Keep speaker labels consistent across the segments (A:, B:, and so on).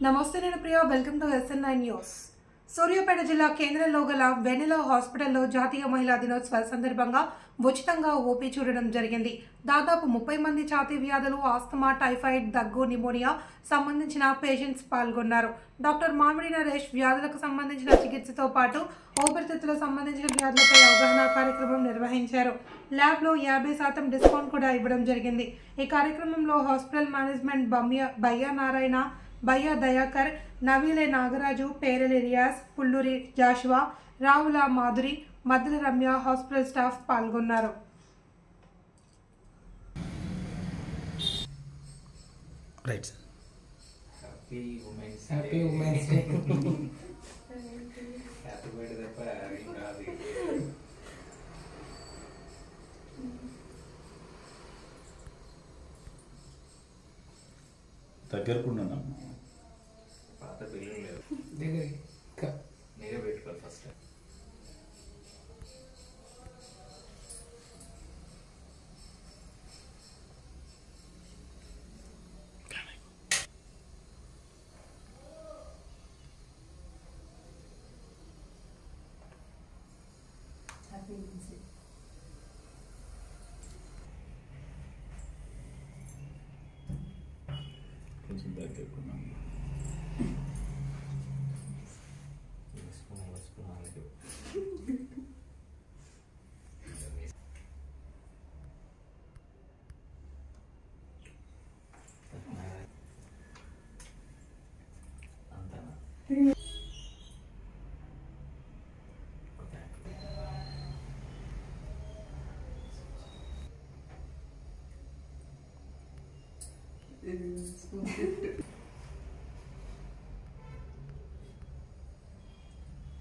A: నమస్తే నేను Priya welcome to SN9 news. Suryapet జిల్లా కేంద్రంలో గల వెనిలా హాస్పిటల్లో జాతీయ మహిళా దినోత్సవ సందర్భంగా ఉచితంగా ఓపీ చూడడం జరిగింది. దాదాపు 30 మంది ఛాతీ వ్యాధులు, ఆస్తమా, టైఫాయిడ్, దగ్గు, నిమోనియా సంబంధించిన పేషెంట్స్ పాల్గొన్నారు. డాక్టర్ మామిడి నరేష్ వ్యాధులకు సంబంధించిన చికిత్సతో పాటు ఊపిరితిత్తులకు సంబంధించిన వ్యాధులపై అవగాహన కార్యక్రమం నిర్వహించారు. ల్యాబ్లో 50% డిస్కౌంట్ కూడా ఇవ్వడం జరిగింది. ఈ కార్యక్రమంలో హాస్పిటల్ మేనేజ్మెంట్ బయ్యా నారాయణ, బయ్యా దయాకర్, నవీలే నాగరాజు, పేరెలి రియాజ్, పుల్లూరి జాషువా, రావుల మాధురి, మద్దెల రమ్య, హాస్పిటల్ స్టాఫ్ పాల్గొన్నారు.
B: Right sir.
C: Happy women's
B: day.
C: Happy birthday తప్ప ఏం కాదు.
B: దగ్గరకున్నాను
C: పాత బిల్లు లేదు,
B: దగ్గర
C: నేనే పెట్టుకోవాలి ఫస్ట్.
B: కొంచెం దగ్గరకున్నాను.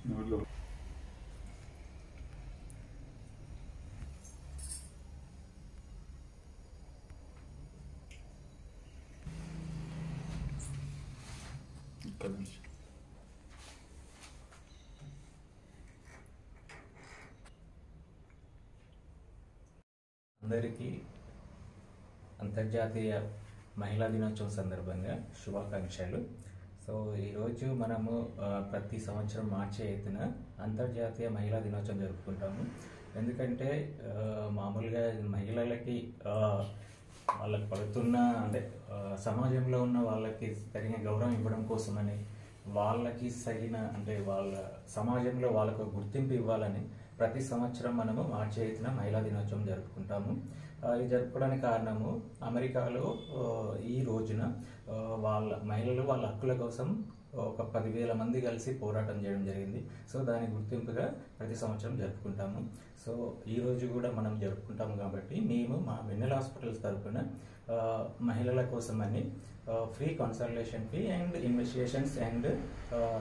B: నోట్లో ఒక్క నిమిషం.
C: అందరికీ అంతర్జాతీయ మహిళా దినోత్సవం సందర్భంగా శుభాకాంక్షలు. సో ఈరోజు మనము ప్రతి సంవత్సరం మార్చి 8న అంతర్జాతీయ మహిళా దినోత్సవం జరుపుకుంటాము. ఎందుకంటే మామూలుగా మహిళలకి వాళ్ళకి పడుతున్న అంటే సమాజంలో ఉన్న వాళ్ళకి తగిన గౌరవం ఇవ్వడం కోసమని, వాళ్ళకి తగిన అంటే వాళ్ళ సమాజంలో వాళ్ళకు గుర్తింపు ఇవ్వాలని ప్రతి సంవత్సరం మనము మార్చి 8న మహిళా దినోత్సవం జరుపుకుంటాము. ఇది జరుపుకోవడానికి కారణము అమెరికాలో ఈ రోజున మహిళలు వాళ్ళ హక్కుల కోసం ఒక 10,000 మంది కలిసి పోరాటం చేయడం జరిగింది. సో దాని గుర్తింపుగా ప్రతి సంవత్సరం జరుపుకుంటాము. సో ఈ రోజు కూడా మనం జరుపుకుంటాము కాబట్టి మేము మా వెన్నెల హాస్పిటల్స్ తరఫున మహిళల కోసమని free consultation fee and investigations and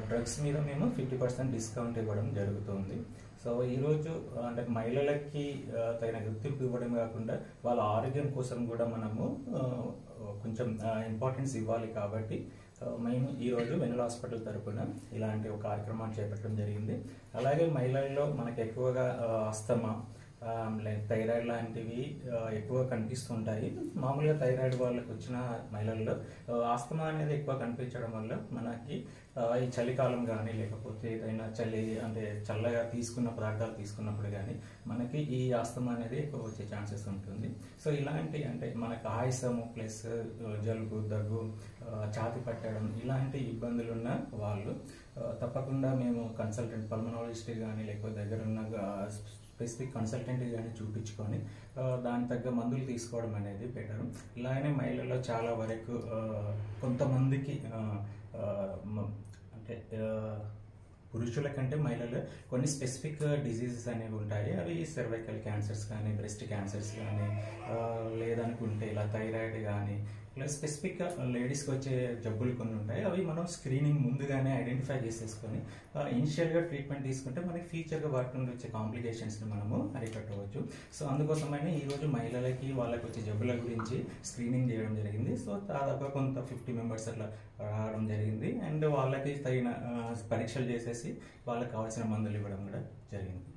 C: drugs మీద మేము 50% డిస్కౌంట్ ఇవ్వడం జరుగుతుంది. సో ఈరోజు అంటే మహిళలకి తగిన గుర్తింపు ఇవ్వడం కాకుండా వాళ్ళ ఆరోగ్యం కోసం కూడా మనము కొంచెం ఇంపార్టెన్స్ ఇవ్వాలి కాబట్టి మేము ఈరోజు వెన్నెల హాస్పిటల్ తరఫున ఇలాంటి ఒక కార్యక్రమాన్ని చేపట్టడం జరిగింది. అలాగే మహిళల్లో మనకు ఎక్కువగా ఆస్తమా, లైక్ థైరాయిడ్ లాంటివి ఎక్కువ కనిపిస్తుంటాయి. మామూలుగా థైరాయిడ్ వాళ్ళకి వచ్చిన మహిళల్లో ఆస్తమా అనేది ఎక్కువ కనిపించడం వల్ల మనకి ఈ చలికాలం కానీ లేకపోతే ఏదైనా అంటే చల్లగా తీసుకున్న పదార్థాలు తీసుకున్నప్పుడు కానీ మనకి ఈ ఆస్తమా అనేది ఎక్కువ వచ్చే ఛాన్సెస్ ఉంటుంది. సో ఇలాంటి అంటే మనకు ఆయాసము ప్లస్ జలుబు, దగ్గు, ఛాతి పట్టడం ఇలాంటి ఇబ్బందులు ఉన్న వాళ్ళు తప్పకుండా మేము కన్సల్టెంట్ పల్మనాలజిస్ట్ కానీ లేకపోతే దగ్గర ఉన్న స్పెసిఫిక్ కన్సల్టెంట్ కానీ చూపించుకొని దాని తగ్గ మందులు తీసుకోవడం అనేది బెటర్. ఇలాగనే మహిళల్లో చాలా వరకు కొంతమందికి అంటే పురుషుల కంటే మహిళలు కొన్ని స్పెసిఫిక్ డిసీజెస్ అనేవి ఉంటాయి. అవి సర్వైకల్ క్యాన్సర్స్ కానీ, బ్రెస్ట్ క్యాన్సర్స్ కానీ, లేదనుకుంటే ఇలా థైరాయిడ్ కానీ ఇలా స్పెసిఫిక్గా లేడీస్కి వచ్చే జబ్బులు కొన్ని ఉంటాయి. అవి మనం స్క్రీనింగ్ ముందుగానే ఐడెంటిఫై చేసేసుకొని ఇనిషియల్గా ట్రీట్మెంట్ తీసుకుంటే మనకి ఫ్యూచర్గా వాటి నుండి వచ్చే కాంప్లికేషన్స్ని మనము అరికట్టవచ్చు. సో అందుకోసమైనా ఈరోజు మహిళలకి వాళ్ళకి వచ్చే జబ్బుల గురించి స్క్రీనింగ్ చేయడం జరిగింది. సో దాదాపు కొంత 50 మెంబర్స్ అట్లా రావడం జరిగింది. అండ్ వాళ్ళకి తగిన పరీక్షలు చేసేసి వాళ్ళకి కావాల్సిన మందులు ఇవ్వడం కూడా జరిగింది.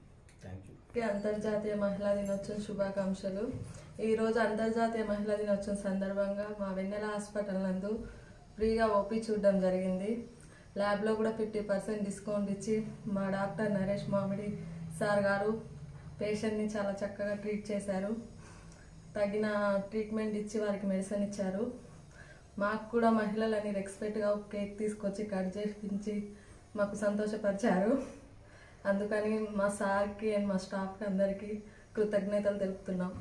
C: Thank you.
D: అంతర్జాతీయ మహిళా దినోత్సవం శుభాకాంక్షలు. ఈరోజు అంతర్జాతీయ మహిళా దినోత్సవం సందర్భంగా మా వెన్నెల హాస్పిటల్ నందు ఫ్రీగా ఓపీ చూడడం జరిగింది. ల్యాబ్లో కూడా 50% డిస్కౌంట్ ఇచ్చి మా డాక్టర్ నరేష్ మామిడి సార్ గారు పేషెంట్ని చాలా చక్కగా ట్రీట్ చేశారు. తగిన ట్రీట్మెంట్ ఇచ్చి వారికి మెడిసిన్ ఇచ్చారు. మాకు కూడా మహిళలని రెస్పెక్ట్గా కేక్ తీసుకొచ్చి కట్ చేయించి మాకు సంతోషపరిచారు. అందుకని మా సార్కి అండ్ మా స్టాఫ్కి అందరికీ కృతజ్ఞతలు తెలుపుతున్నాం.